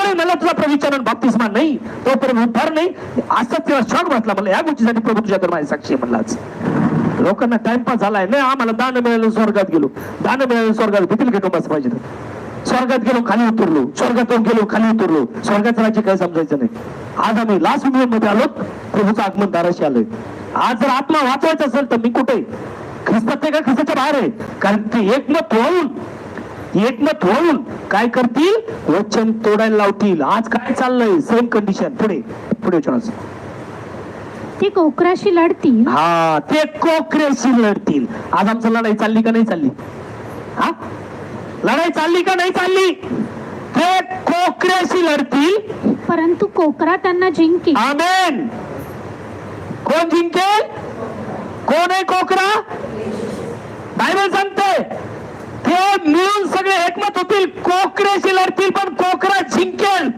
जोपर्यंत मला तुझा प्रविचारण बाप्तिस्मा नाही तोपर्यंत उद्धार नाही. असं तेव्हा शॉक बसला. म्हणलं या गोष्टीसाठी प्रभू तुझ्याकडे माझी साक्षी म्हणला. आज लोकांना टाइमपास झालाय. नाही आम्हाला दान मिळालं स्वर्गात गेलो, दान मिळालं स्वर्गात भीतील घेतो बस पाहिजे. स्वर्गात गेलो खाली उतरलो, स्वर्गात गेलो खाली उतरलो, स्वर्गाचं राज्य काय समजायचं नाही. आज आम्ही लास्ट मिनिट मध्ये आलो, प्रभूचं आगमन दाराशी आलोय. आज जर आत्मा वाचवायचा असेल तर मी कुठे ख्रिस्तात का ख्रिस्ताच्या बाहेर आहे. कारण ते एकमत होऊन काय करतील, वचन तोडायला लावतील. आज काय चाललंय सेम कंडिशन. पुढे वचनाचं ते कोकराशी लढतील. हा ते कोकरेशी लढतील. आज आमचं लढाई चालली का नाही चालली? हा लढाई चालली का नाही चालली? ते कोकऱ्याशी लढतील परंतु कोकरा त्यांना जिंकेल. आमेन. कोण जिंकेल? कोण आहे कोकरा? बायबल सांगते ते मिळून सगळे एकमत होतील, कोकऱ्याशी लढतील पण कोकरा जिंकेल.